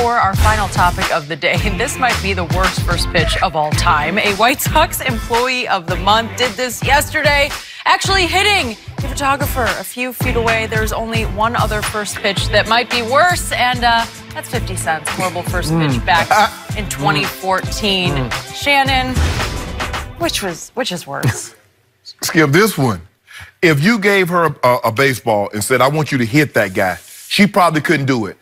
for our final topic of the day. This might be the worst first pitch of all time. A White Sox Employee of the Month did this yesterday, actually hitting the photographer a few feet away. There's only one other first pitch that might be worse, and that's 50 Cent's horrible first pitch back in 2014. Shannon, which is worse? Skip, this one. If you gave her a baseball and said, I want you to hit that guy, she probably couldn't do it.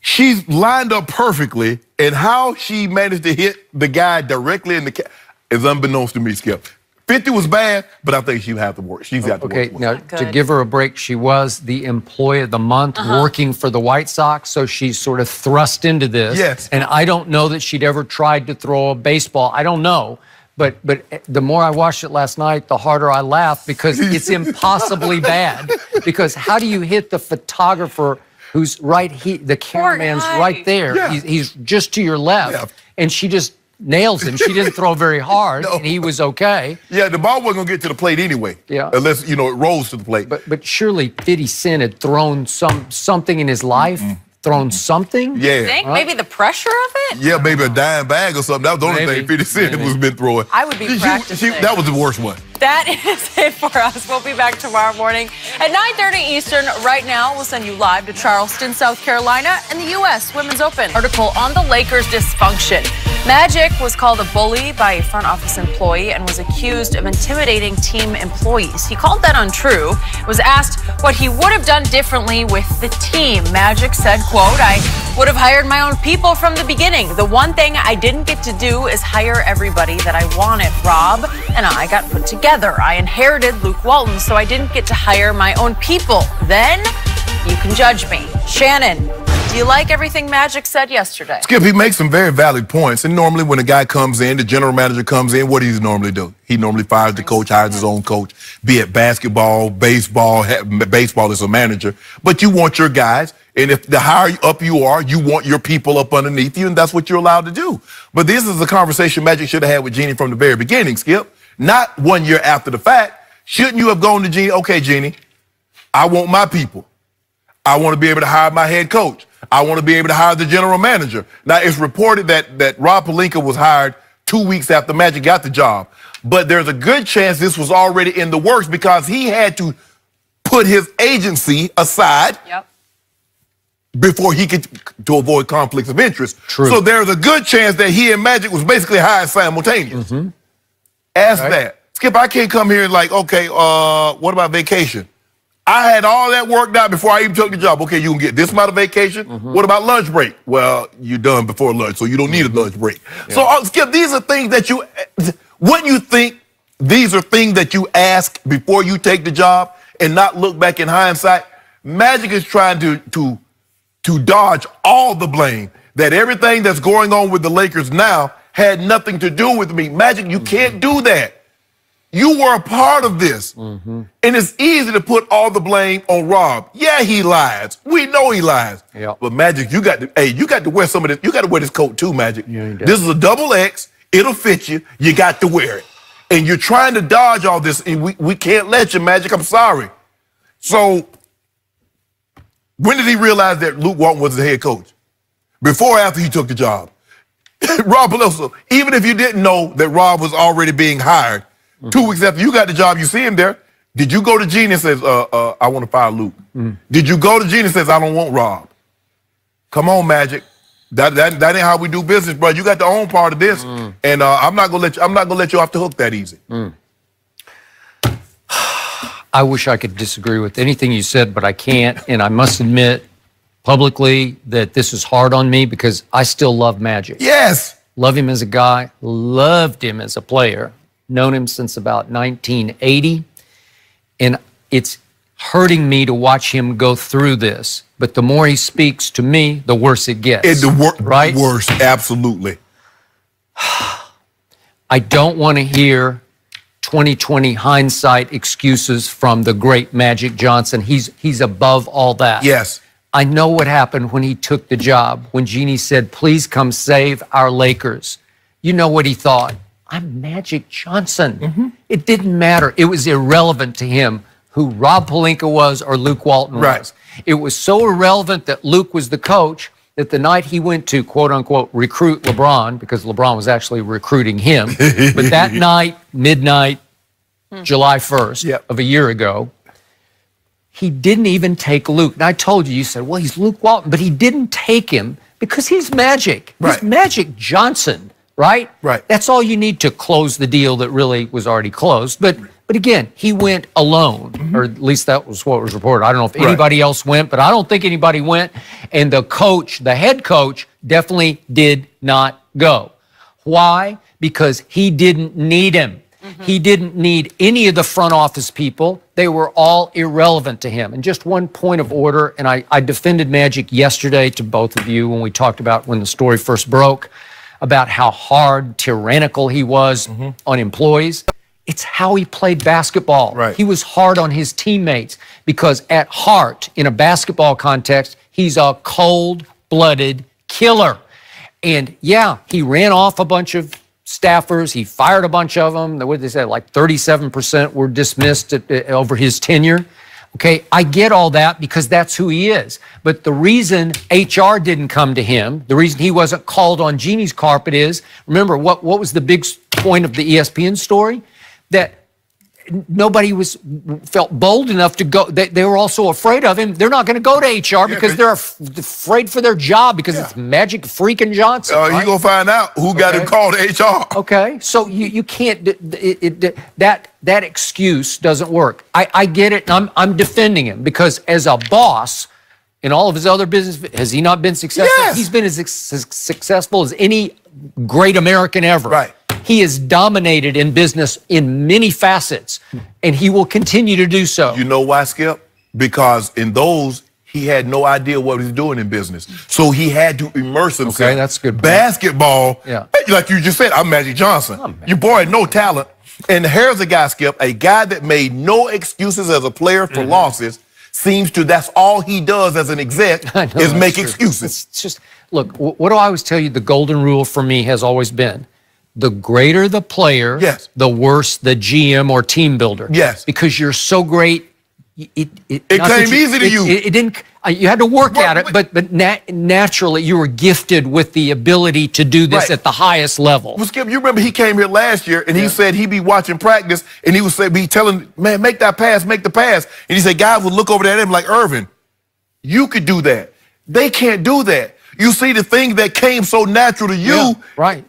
She's lined up perfectly, and how she managed to hit the guy directly in the is unbeknownst to me, Skip. 50 was bad, but I think she'd have to work. She's got to work. Okay, now to give her a break, she was the Employee of the Month working for the White Sox, so she's sort of thrust into this. Yes. And I don't know that she'd ever tried to throw a baseball. I don't know. But the more I watched it last night, the harder I laughed because it's impossibly bad. Because how do you hit the photographer who's the cameraman's right there. Yeah. He's just to your left. And she just nails him. She didn't throw very hard, and he was okay. Yeah, the ball wasn't going to get to the plate anyway. Yeah. Unless, it rolls to the plate. But surely 50 Cent had thrown something in his life. Thrown something? Yeah. You think? Maybe the pressure of it? Yeah, maybe a dime bag or something. That was the only thing 50 Cent was been throwing. I would be practicing. That was the worst one. That is it for us. We'll be back tomorrow morning at 9:30 Eastern. Right now, we'll send you live to Charleston, South Carolina, and the U.S. Women's Open. Article on the Lakers' dysfunction. Magic was called a bully by a front office employee and was accused of intimidating team employees. He called that untrue. Was asked what he would have done differently with the team. Magic said, quote, I would have hired my own people from the beginning. The one thing I didn't get to do is hire everybody that I wanted. Rob and I got put together. I inherited Luke Walton, so I didn't get to hire my own people. Then you can judge me. Shannon, do you like everything Magic said yesterday? Skip, he makes some very valid points. And normally when a guy comes in, the general manager comes in, what does he normally do? He normally fires the coach, hires his own coach, be it basketball, baseball. Baseball is a manager. But you want your guys, and if the higher up you are, you want your people up underneath you, and that's what you're allowed to do. But this is a conversation Magic should have had with Jeannie from the very beginning, Skip. Not 1 year after the fact. Shouldn't you have gone to Jeannie, okay, Jeannie, I want my people. I want to be able to hire my head coach. I want to be able to hire the general manager. Now, it's reported that Rob Pelinka was hired 2 weeks after Magic got the job. But there's a good chance this was already in the works because he had to put his agency aside before he could, to avoid conflicts of interest. True. So there's a good chance that he and Magic was basically hired simultaneous. Ask that. Skip, I can't come here and okay, what about vacation? I had all that worked out before I even took the job. Okay, you can get this amount of vacation. What about lunch break? Well, you're done before lunch, so you don't need a lunch break. So, Skip, these are things that wouldn't you think these are things that you ask before you take the job and not look back in hindsight? Magic is trying to dodge all the blame that everything that's going on with the Lakers now had nothing to do with me. Magic, you can't do that. You were a part of this. And it's easy to put all the blame on Rob. Yeah, he lies. We know he lies. But Magic, you got to wear some of this. You got to wear this coat too, Magic. This is a double X. It'll fit you. You got to wear it. And you're trying to dodge all this, and we can't let you, Magic. I'm sorry. So when did he realize that Luke Walton was the head coach? Before or after he took the job? Rob Pelinka, even if you didn't know that Rob was already being hired, 2 weeks after you got the job, you see him there. Did you go to Gene and says, I want to fire Luke? Did you go to Gene and says, I don't want Rob? Come on, Magic. That ain't how we do business, bro. You got the own part of this, and I'm not gonna let you off the hook that easy. I wish I could disagree with anything you said, but I can't, and I must admit publicly that this is hard on me because I still love Magic. Yes. Love him as a guy, loved him as a player, known him since about 1980, and it's hurting me to watch him go through this. But the more he speaks to me, the worse it gets. It's right? Worse, absolutely. I don't want to hear 2020 hindsight excuses from the great Magic Johnson. He's above all that. Yes. I know what happened when he took the job, when Jeannie said, please come save our Lakers. You know what he thought? I'm Magic Johnson. It didn't matter. It was irrelevant to him who Rob Pelinka was or Luke Walton was. It was so irrelevant that Luke was the coach that the night he went to, quote unquote, recruit LeBron, because LeBron was actually recruiting him, but that night, midnight, July 1st of a year ago, he didn't even take Luke. And I told you, you said, well, he's Luke Walton, but he didn't take him because he's Magic. He's Magic Johnson, right? Right. That's all you need to close the deal that really was already closed. But again, he went alone, or at least that was what was reported. I don't know if anybody else went, but I don't think anybody went. And the coach, the head coach, definitely did not go. Why? Because he didn't need him. He didn't need any of the front office people. They were all irrelevant to him. And just one point of order, and I defended Magic yesterday to both of you when we talked about when the story first broke, about how hard, tyrannical he was on employees. It's how he played basketball. Right. He was hard on his teammates because at heart, in a basketball context, he's a cold-blooded killer. And yeah, he ran off a bunch of staffers. He fired a bunch of them. What did they say? Like 37% were dismissed over his tenure. Okay, I get all that because that's who he is. But the reason HR didn't come to him, the reason he wasn't called on Jeannie's carpet is, remember, what was the big point of the ESPN story? That nobody felt bold enough to go. They were also afraid of him. They're not going to go to HR because they're afraid for their job because it's Magic freaking Johnson. You're going to find out who got him called to HR. Okay, so you can't, that excuse doesn't work. I get it, and I'm defending him because as a boss in all of his other business, has he not been successful? Yes. He's been as successful as any great American ever. Right. He is dominated in business in many facets, and he will continue to do so. You know why, Skip? Because in those, he had no idea what he was doing in business. So he had to immerse himself. Okay, that's good. Basketball, like you just said, I'm Magic Johnson. Your boy had no talent. And here's a guy, Skip, a guy that made no excuses as a player for losses, seems to, that's all he does as an exec is make excuses. It's just, look, what do I always tell you? The golden rule for me has always been, the greater the player, the worse the GM or team builder. Yes. Because you're so great, it came easy to you. It didn't. You had to work at it, but naturally you were gifted with the ability to do this at the highest level. Well, Skip, you remember he came here last year and he said he'd be watching practice and he would be telling, man, make that pass, make the pass. And he said guys would look over at him like, Irvin, you could do that. They can't do that. You see the thing that came so natural to you. Right.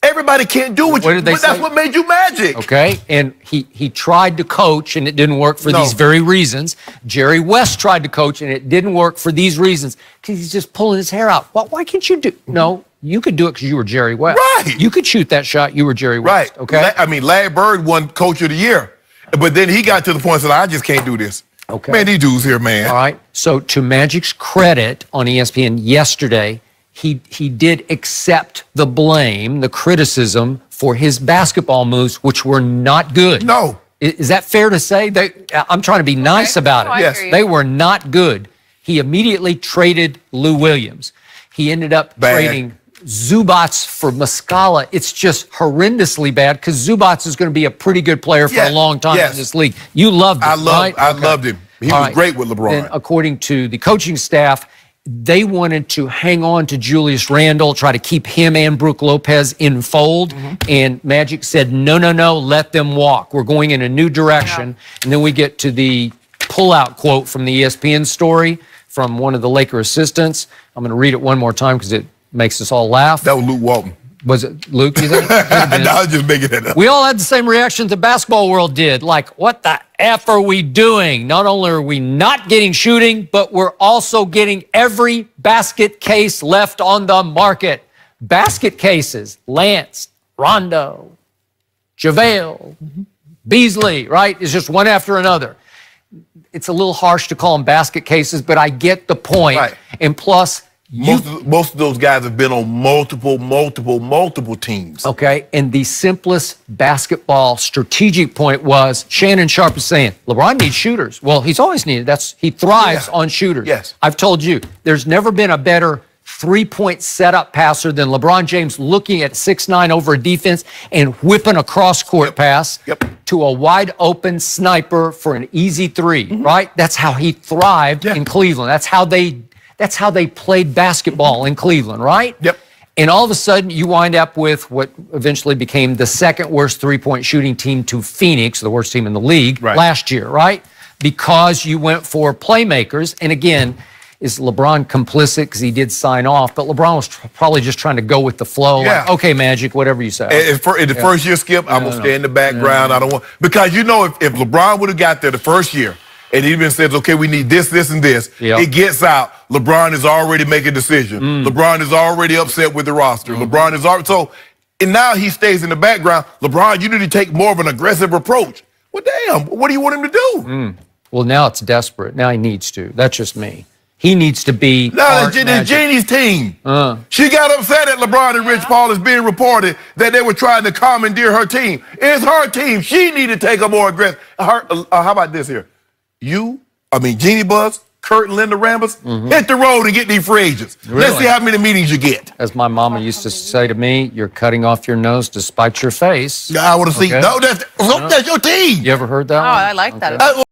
Everybody can't do what you do, but that's what made you Magic. Okay, and he tried to coach, and it didn't work for these very reasons. Jerry West tried to coach, and it didn't work for these reasons, because he's just pulling his hair out. Well, why can't you do? No, you could do it because you were Jerry West. Right. You could shoot that shot. You were Jerry West. Right. Okay. I mean, Larry Bird won Coach of the Year, but then he got to the point and said, I just can't do this. Okay. Man, these dudes here, man. All right. So to Magic's credit on ESPN yesterday, he did accept the blame, the criticism for his basketball moves, which were not good. No. Is that fair to say? I'm trying to be nice about it. Yes. They were not good. He immediately traded Lou Williams. He ended up trading Zubats for Muscala. It's just horrendously bad because Zubats is going to be a pretty good player for a long time in this league. You loved him, right? I loved him. He was great with LeBron. Then, according to the coaching staff, they wanted to hang on to Julius Randle, try to keep him and Brook Lopez in fold. And Magic said, no, let them walk. We're going in a new direction. And then we get to the pullout quote from the ESPN story from one of the Laker assistants. I'm going to read it one more time because it makes us all laugh. That was Luke Walton. Was it Luke, you think? No, I was just making that up. We all had the same reaction the basketball world did. Like, what the F are we doing? Not only are we not getting shooting, but we're also getting every basket case left on the market. Basket cases, Lance, Rondo, JaVale, Beasley, right? It's just one after another. It's a little harsh to call them basket cases, but I get the point. Right. And plus, most of those guys have been on multiple teams. Okay, and the simplest basketball strategic point was Shannon Sharp is saying, LeBron needs shooters. Well, he's always needed. He thrives on shooters. Yes. I've told you, there's never been a better three-point setup passer than LeBron James looking at 6'9" over a defense and whipping a cross-court pass to a wide-open sniper for an easy three, right? That's how he thrived in Cleveland. That's That's how they played basketball in Cleveland, right? Yep. And all of a sudden, you wind up with what eventually became the second worst three-point shooting team to Phoenix, the worst team in the league, last year, right? Because you went for playmakers. And again, is LeBron complicit because he did sign off? But LeBron was probably just trying to go with the flow. Yeah. Like, okay, Magic, whatever you say. In the first year, Skip, I'm going to stay in the background. I don't want, because you know, if LeBron would have got there the first year, and he even says, okay, we need this, this, and this. Yep. It gets out. LeBron is already making a decision. LeBron is already upset with the roster. LeBron is already, so, and now he stays in the background. LeBron, you need to take more of an aggressive approach. Well, damn, what do you want him to do? Well, now it's desperate. Now he needs to. That's just me. He needs to be. No, it's Jeannie's team. She got upset at LeBron and Rich Paul. Is being reported that they were trying to commandeer her team. It's her team. She need to take a more aggressive. How about this here? Jeannie Buzz, Kurt and Linda Rambus, hit the road and get these free agents. Really? Let's see how many meetings you get. As my mama used to say to me, you're cutting off your nose to spite your face. I want to see. No, that's your team. You ever heard that Oh, one? I like that.